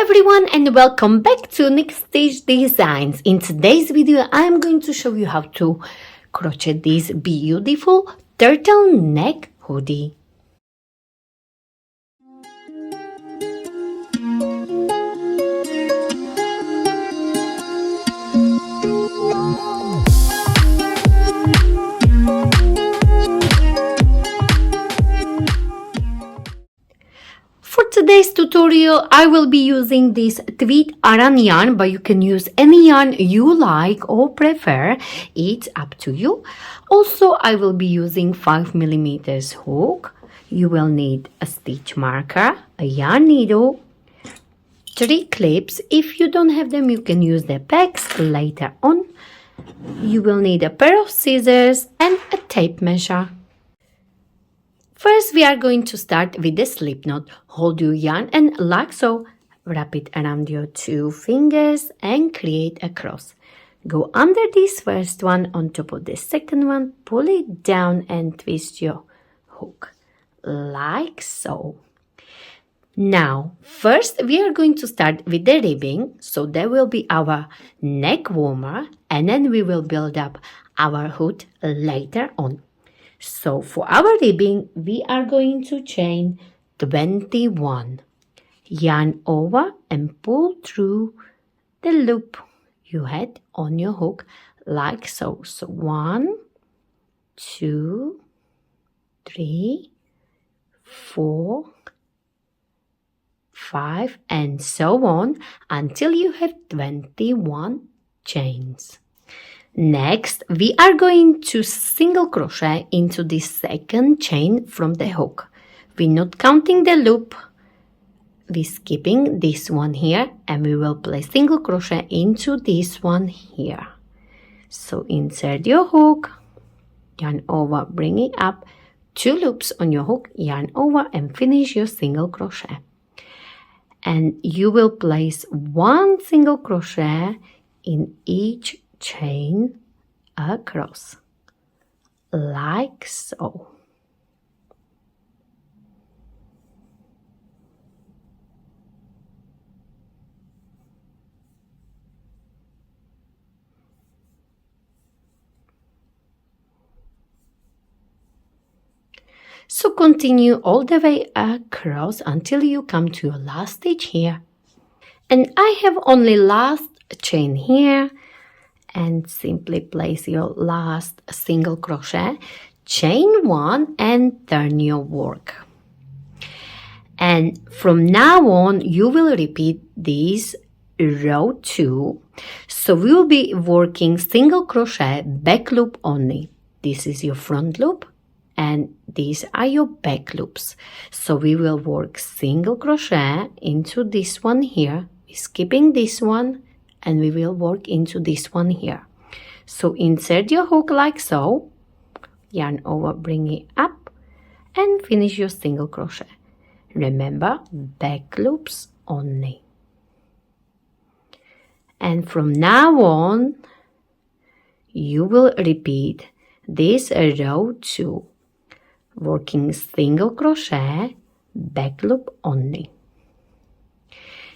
everyone and welcome back to Next Stage Designs. In today's video I am going to show you how to crochet this beautiful turtleneck hoodie. For today's tutorial, I will be using this tweed aran yarn, but you can use any yarn you like or prefer. It's up to you. Also, I will be using 5mm hook. You will need a stitch marker, a yarn needle, 3 clips. If you don't have them, you can use the pegs later on. You will need a pair of scissors and a tape measure. First, we are going to start with the slip knot. Hold your yarn and like so, wrap it around your 2 fingers and create a cross. Go under this first one on top of the second one, pull it down and twist your hook, like so. Now, first we are going to start with the ribbing, so that will be our neck warmer, and then we will build up our hood later on. So for our ribbing, we are going to chain 21. Yarn over and pull through the loop you had on your hook, like so. So 1, 2, 3, 4, 5, and so on until you have 21 chains. Next, we are going to single crochet into this second chain from the hook. We're not counting the loop. We're skipping this one here and we will place single crochet into this one here. So insert your hook, yarn over, bring it up, 2 loops on your hook, yarn over and finish your single crochet. And you will place 1 single crochet in each chain across, like so. So continue all the way across until you come to your last stitch here. And I have only last chain here, and simply place your last single crochet, chain 1 and turn your work. And from now on you will repeat this row 2. So we will be working single crochet back loop only. This is your front loop and these are your back loops. So we will work single crochet into this one here, skipping this one, and we will work into this one here. So insert your hook like so, yarn over, bring it up and finish your single crochet. Remember, back loops only. And from now on you will repeat this row 2, working single crochet, back loop only.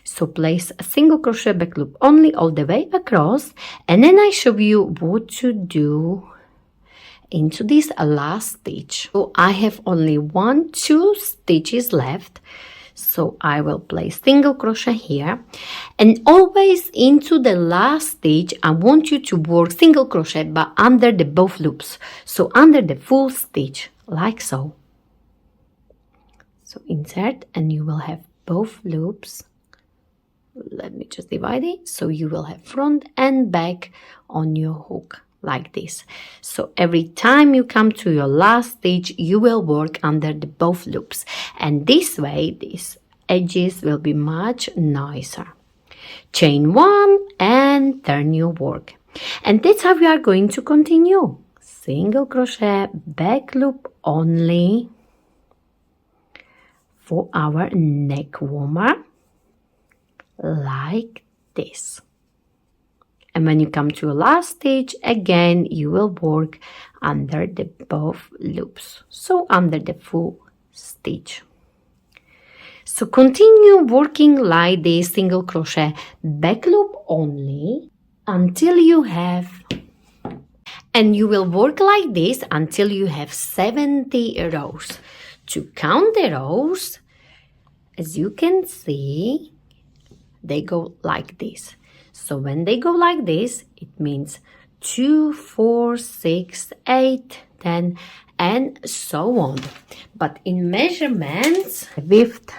So place a single crochet back loop only all the way across, and then I show you what to do into this last stitch. So I have only 2 stitches left, so I will place single crochet here, and always into the last stitch I want you to work single crochet but under the both loops, so under the full stitch, like so. So insert and you will have both loops. Let me just divide it, so you will have front and back on your hook like this. So every time you come to your last stitch you will work under the both loops, and this way these edges will be much nicer. Chain 1 and turn your work, and that's how we are going to continue. Single crochet, back loop only for our neck warmer, like this. And when you come to a last stitch, again you will work under the both loops, so under the full stitch. So continue working like this single crochet back loop only until you have, and you will work like this until you have 70 rows. To count the rows, as you can see, they go like this. So when they go like this, it means 2, 4, 6, 8, 10, and so on. But in measurements, the width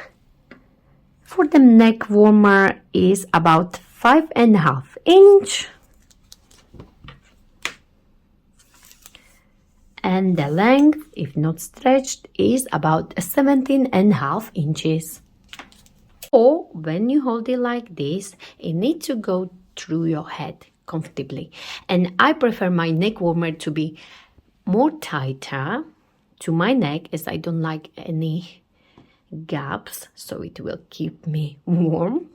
for the neck warmer is about 5.5 inch. And the length, if not stretched, is about 17.5 inches. Or when you hold it like this, it needs to go through your head comfortably. And I prefer my neck warmer to be more tighter to my neck, as I don't like any gaps, so it will keep me warm.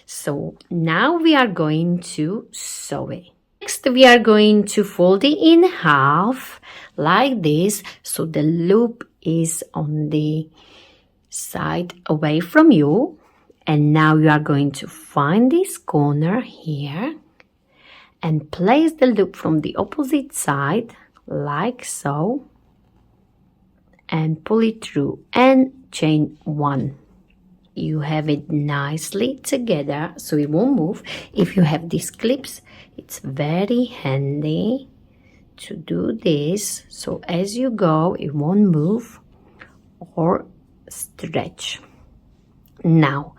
So now we are going to sew it. Next, we are going to fold it in half like this, so the loop is on the side away from you. And now you are going to find this corner here and place the loop from the opposite side like so, and pull it through and chain 1. You have it nicely together so it won't move. If you have these clips, it's very handy to do this, so as you go it won't move or stretch. Now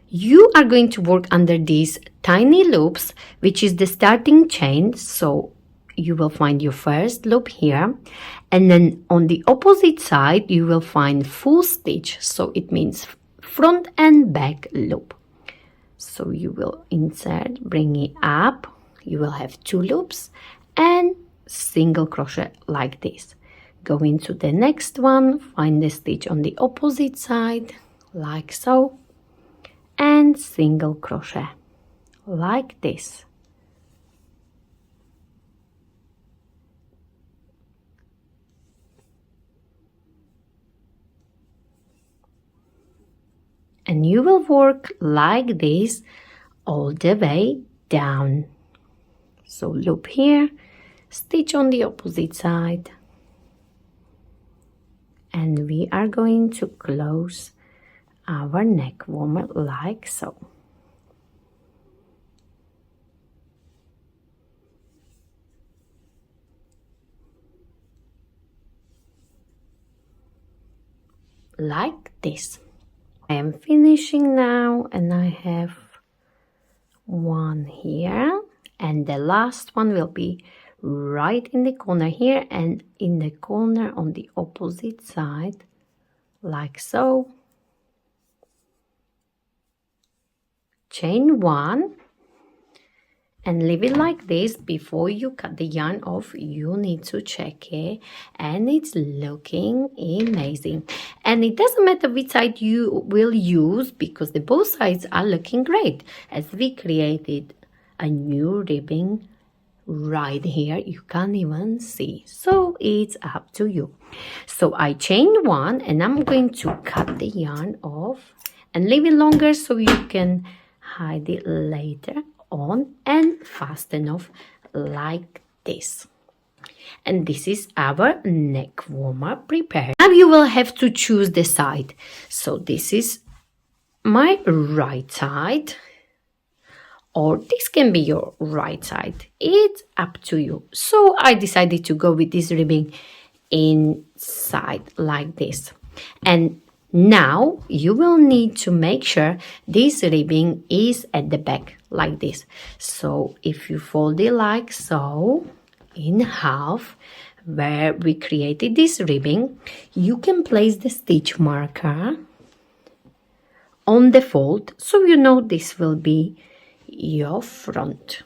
you are going to work under these tiny loops, which is the starting chain. So you will find your first loop here, and then on the opposite side you will find full stitch, so it means front and back loop. So you will insert, bring it up, you will have 2 loops and single crochet like this. Go into the next one, find the stitch on the opposite side like so, and single crochet like this. And you will work like this all the way down. So loop here, stitch on the opposite side, and we are going to close our neck warmer like so. Like this. I am finishing now, and I have one here, and the last one will be right in the corner here and in the corner on the opposite side like so. Chain 1 and leave it like this. Before you cut the yarn off, you need to check it, and it's looking amazing. And it doesn't matter which side you will use, because the both sides are looking great, as we created a new ribbing right here. You can't even see, so it's up to you. So I chained 1, and I'm going to cut the yarn off and leave it longer so you can hide it later on and fasten off like this. And this is our neck warmer prepared. Now you will have to choose the side. So this is my right side, or this can be your right side. It's up to you. So I decided to go with this ribbing inside like this. And now you will need to make sure this ribbing is at the back like this. So if you fold it like so in half, where we created this ribbing, you can place the stitch marker on the fold, so you know this will be your front,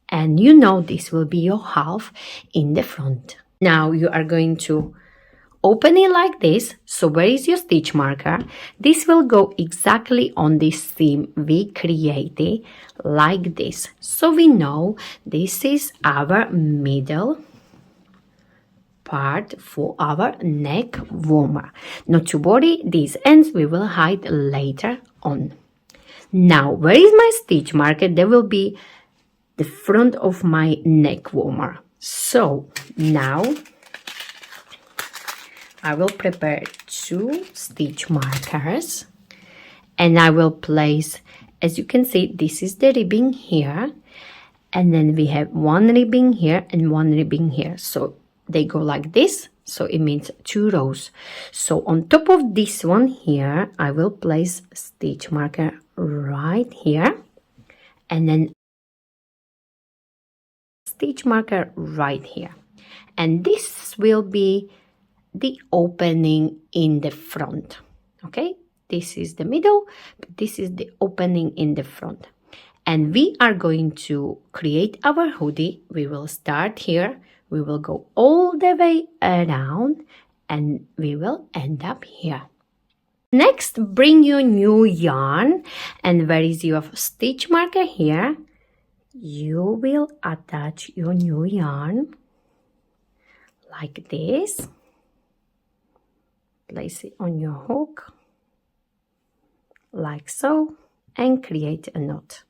and you know this will be your half in the front. Now you are going to open it like this. So where is your stitch marker? This will go exactly on this seam we created like this. So we know this is our middle part for our neck warmer. Not to worry, these ends we will hide later on. Now, where is my stitch marker? There will be the front of my neck warmer. So now I will prepare 2 stitch markers, and I will place, as you can see, this is the ribbing here, and then we have 1 ribbing here and 1 ribbing here. So they go like this, so it means 2 rows. So on top of this one here, I will place stitch marker right here, and then stitch marker right here. And this will be the opening in the front. Okay, this is the middle, but this is the opening in the front. And we are going to create our hoodie. We will start here, we will go all the way around, and we will end up here. Next, bring your new yarn, and where is your stitch marker here? You will attach your new yarn like this. Place it on your hook like so, and create a knot.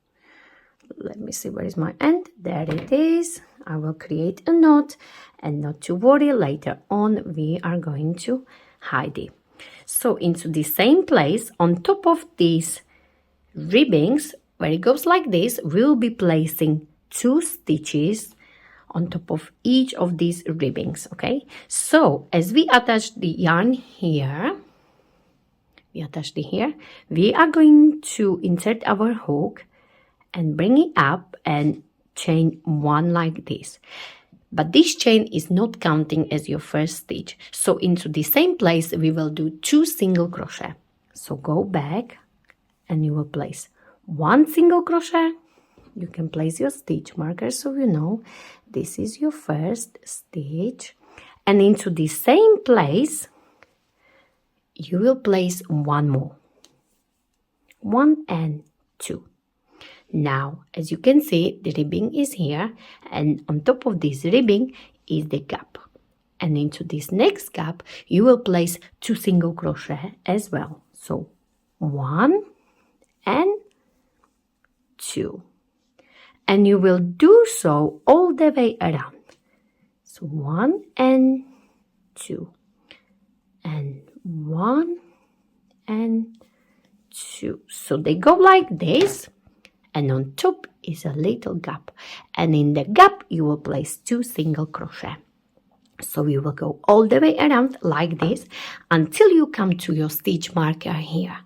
Let me see, where is my end? There it is. I will create a knot, and not to worry, later on we are going to hide it. So into the same place, on top of these ribbings, where it goes like this, we'll be placing 2 stitches on top of each of these ribbings. Okay, so as we attach the yarn here, we are going to insert our hook and bring it up and chain 1 like this. But this chain is not counting as your first stitch. So into the same place we will do 2 single crochet. So go back and you will place 1 single crochet. You can place your stitch marker so you know this is your first stitch. And into the same place you will place 1 more. 1 and 2. Now, as you can see, the ribbing is here, and on top of this ribbing is the gap. And into this next gap, you will place 2 single crochet as well. So 1 and 2. And you will do so all the way around. So 1 and 2. And 1 and 2. So they go like this. And on top is a little gap, and in the gap you will place 2 single crochet. So you will go all the way around like this until you come to your stitch marker here.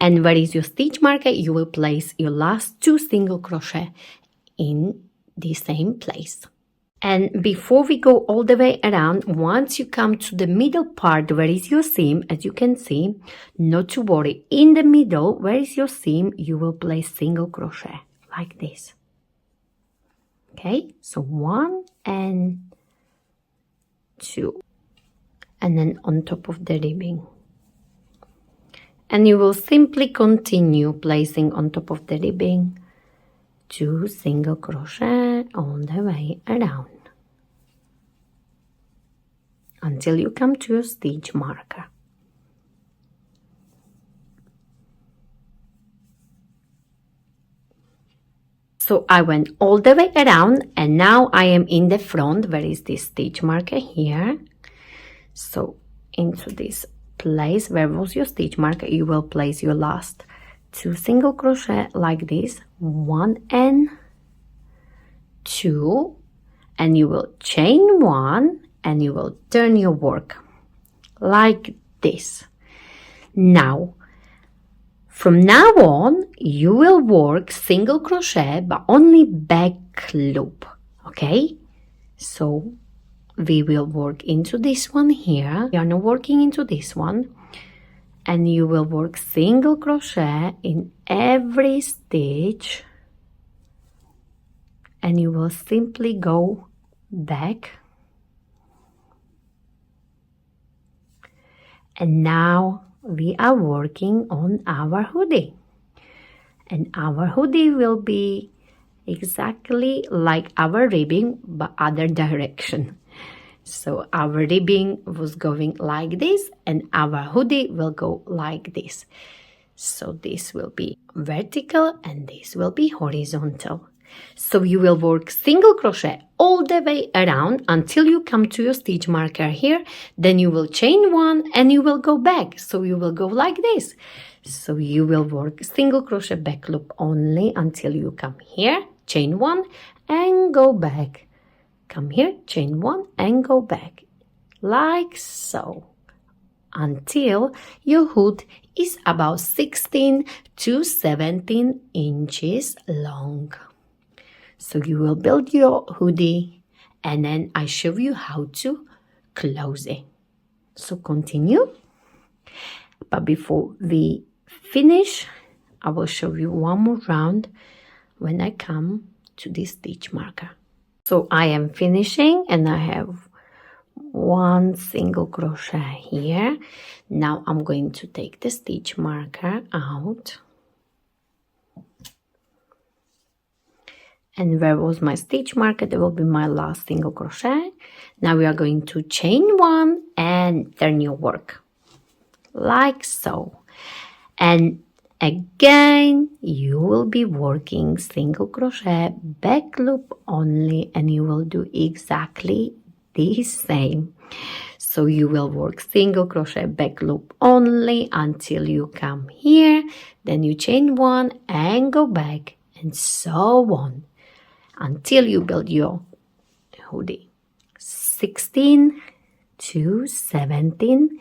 And where is your stitch marker? You will place your last 2 single crochet in the same place. And before we go all the way around, once you come to the middle part where is your seam, as you can see, not to worry, in the middle where is your seam, you will place single crochet like this. Okay, so 1 and 2, and then on top of the ribbing. And you will simply continue placing on top of the ribbing 2 single crochet all the way around until you come to your stitch marker. So I went all the way around, and now I am in the front. Where is this stitch marker here? So into this place where was your stitch marker, you will place your last 2 single crochet like this, 1 and 2, and you will chain 1 and you will turn your work like this. Now from now on you will work single crochet but only back loop. Okay, so we will work into this one here. We are not working into this one. And you will work single crochet in every stitch, and you will simply go back. And now we are working on our hoodie, and our hoodie will be exactly like our ribbing but other direction. So our ribbing was going like this and our hoodie will go like this. So this will be vertical and this will be horizontal. So you will work single crochet all the way around until you come to your stitch marker here. Then you will chain one and you will go back. So you will go like this. So you will work single crochet back loop only until you come here, chain one and go back. Come here, chain one and go back. Like so. Until your hood is about 16 to 17 inches long. So you will build your hoodie and then I show you how to close it. So continue. But before we finish, I will show you one more round when I come to this stitch marker. So I am finishing and I have one single crochet here. Now I'm going to take the stitch marker out. And where was my stitch marker? That will be my last single crochet. Now we are going to chain one and turn your work. Like so. And again, you will be working single crochet back loop only and you will do exactly the same. So you will work single crochet back loop only until you come here. Then you chain one and go back and so on until you build your hoodie. 16 to 17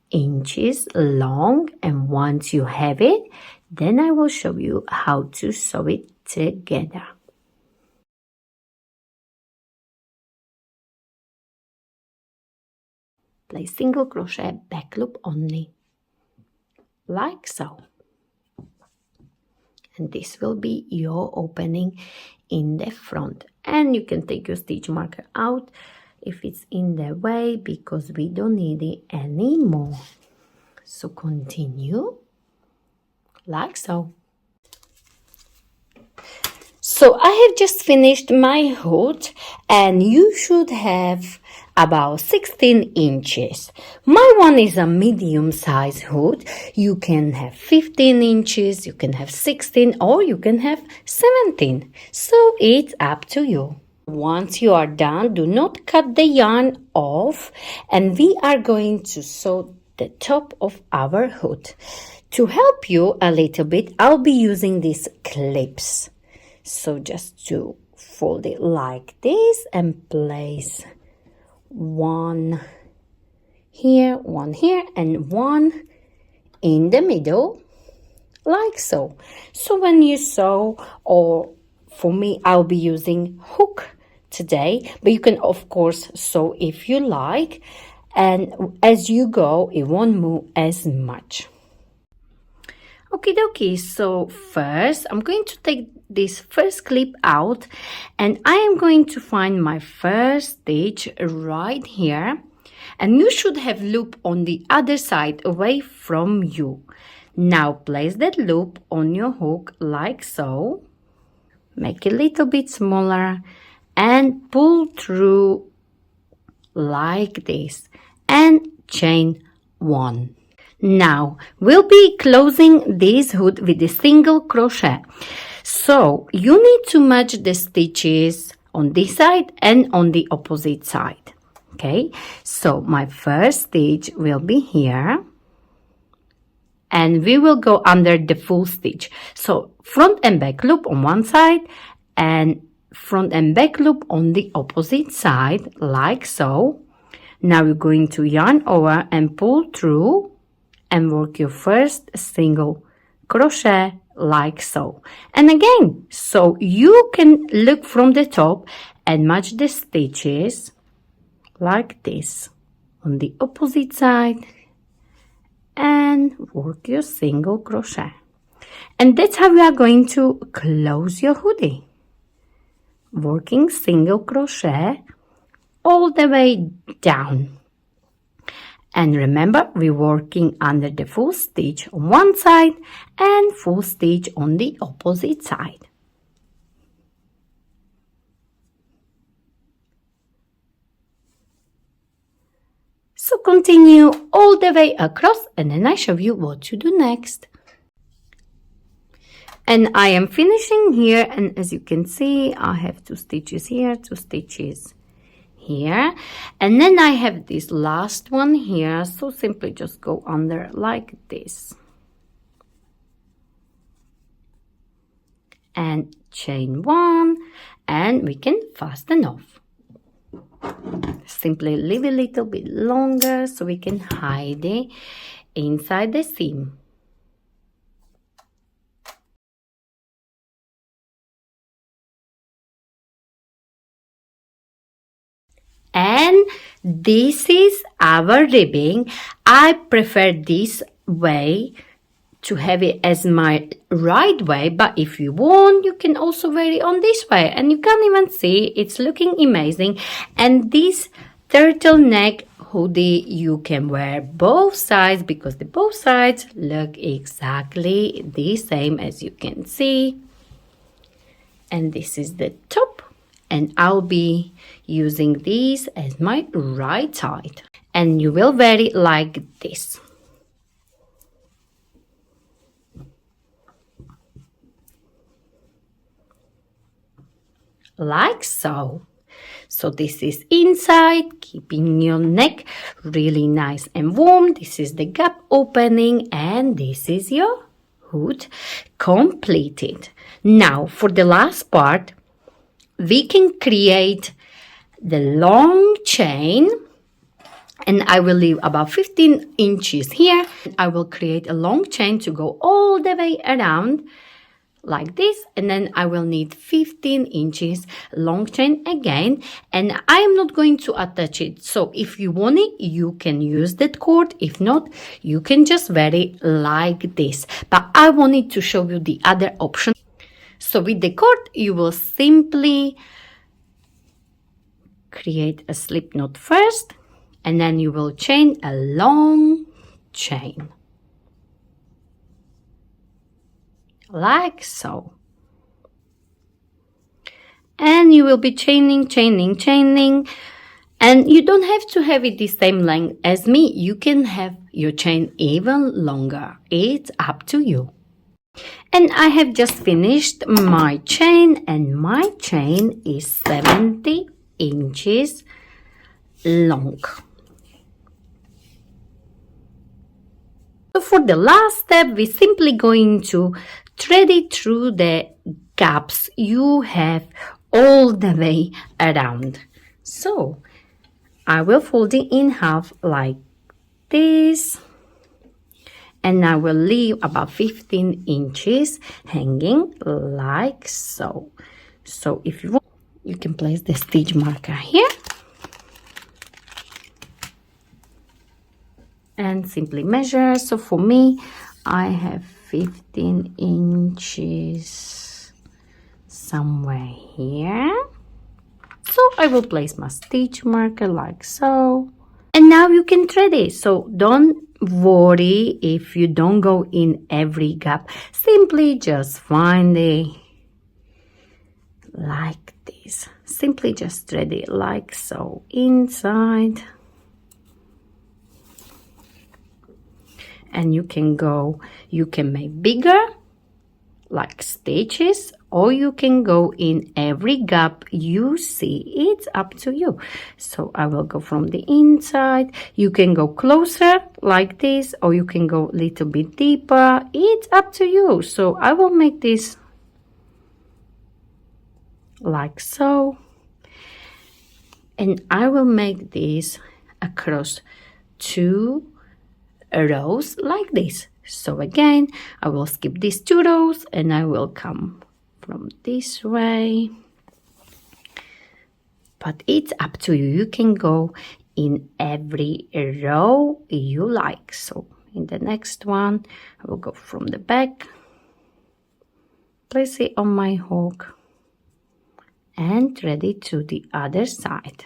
inches long, and once you have it, then I will show you how to sew it together. Place single crochet back loop only, like so. And this will be your opening in the front. And you can take your stitch marker out if it's in the way because we don't need it anymore. So continue like so. So I have just finished my hood and you should have about 16 inches. My one is a medium size hood. You can have 15 inches, you can have 16 or you can have 17. So it's up to you. Once you are done, do not cut the yarn off and we are going to sew the top of our hood. To help you a little bit, I'll be using these clips. So just to fold it like this and place one here, and one in the middle, like so. So when you sew, or for me, I'll be using hook today, but you can of course sew if you like, and as you go, it won't move as much. Okie dokie, so first I'm going to take this first clip out and I am going to find my first stitch right here, and you should have loop on the other side away from you. Now place that loop on your hook like so, make it a little bit smaller and pull through like this and chain one. Now we'll be closing this hood with a single crochet. So you need to match the stitches on this side and on the opposite side. Okay, so my first stitch will be here and we will go under the full stitch. So front and back loop on one side and front and back loop on the opposite side, like so. Now you're going to yarn over and pull through and work your first single crochet like so. And again, so you can look from the top and match the stitches like this on the opposite side and work your single crochet. And that's how we are going to close your hoodie. Working single crochet all the way down. And remember, we're working under the full stitch on one side and full stitch on the opposite side. So continue all the way across and then I show you what to do next. And I am finishing here, and as you can see, I have 2 stitches here, 2 stitches here, and then I have this last one here, so simply just go under like this and chain 1, and we can fasten off. Simply leave a little bit longer so we can hide it inside the seam. And this is our ribbing. I prefer this way to have it as my right way, but if you want, you can also wear it on this way, and you can't even see it's looking amazing. And this turtleneck hoodie you can wear both sides because the both sides look exactly the same, as you can see. And this is the top, and I'll be using this as my right side, and you will wear it like this. Like so. So this is inside, keeping your neck really nice and warm. This is the gap opening, and this is your hood completed. Now for the last part, we can create the long chain, and I will leave about 15 inches here. I will create a long chain to go all the way around like this, and then I will need 15 inches long chain again, and I am not going to attach it. So if you want it, you can use that cord. If not, you can just wear it like this, but I wanted to show you the other option. So with the cord, you will simply create a slip knot first, and then you will chain a long chain. Like so. And you will be chaining, and you don't have to have it the same length as me. You can have your chain even longer. It's up to you. And I have just finished my chain, and my chain is 70 inches long. So for the last step, we're simply going to thread it through the gaps you have all the way around. So I will fold it in half like this, and I will leave about 15 inches hanging like so. So if you want, you can place the stitch marker here and simply measure. So for me, I have 15 inches somewhere here. So I will place my stitch marker like so. And now you can thread it. So don't worry if you don't go in every gap. Simply just find it like this. Simply just thread it like so inside. And you can make bigger like stitches, or you can go in every gap you see. It's up to you. So I will go from the inside. You can go closer like this, or you can go a little bit deeper. It's up to you. So I will make this like so, and I will make this across 2 rows like this. So again, I will skip these 2 rows, and I will come from this way, but it's up to you. You can go in every row you like. So in the next one, I will go from the back, place it on my hook, and thread it to the other side.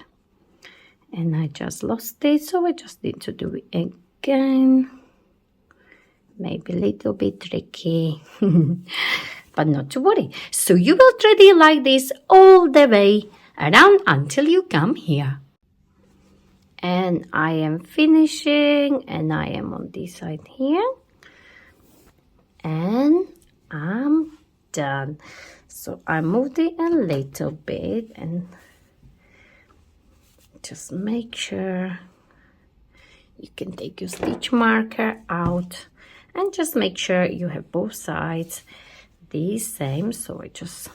And I just lost it, so I just need to do it again. Maybe a little bit tricky, but not to worry. So you will thread it like this all the way around until you come here. And I am finishing, and I am on this side here. And I'm done. So I moved it a little bit and just make sure you can take your stitch marker out and just make sure you have both sides the same. So I just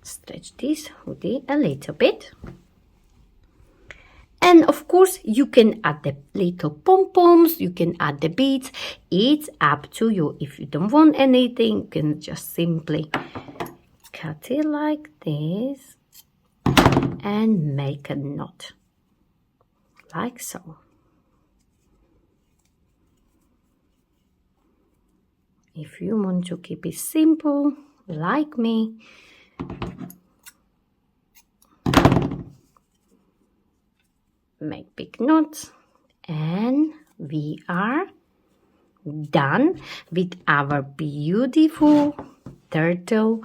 stretch this hoodie a little bit. And of course, you can add the little pom-poms, you can add the beads. It's up to you. If you don't want anything, you can just simply cut it like this and make a knot, like so. If you want to keep it simple, like me, make big knots, and we are done with our beautiful turtle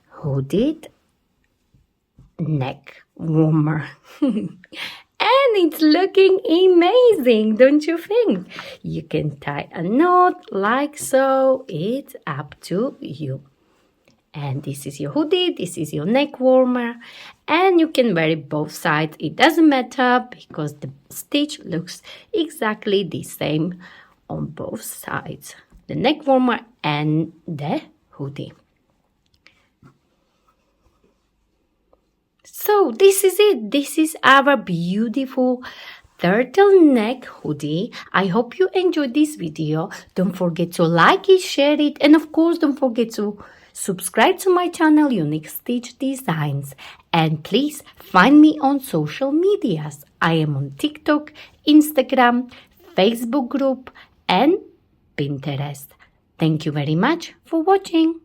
hooded neck warmer. And it's looking amazing, don't you think? You can tie a knot like so. It's up to you. And this is your hoodie, this is your neck warmer, and you can wear it both sides. It doesn't matter because the stitch looks exactly the same on both sides, the neck warmer and the hoodie. So this is it. This is our beautiful turtleneck hoodie. I hope you enjoyed this video. Don't forget to like it, share it, and of course don't forget to subscribe to my channel Unique Stitch Designs. And please find me on social medias. I am on TikTok, Instagram, Facebook group, and Pinterest. Thank you very much for watching.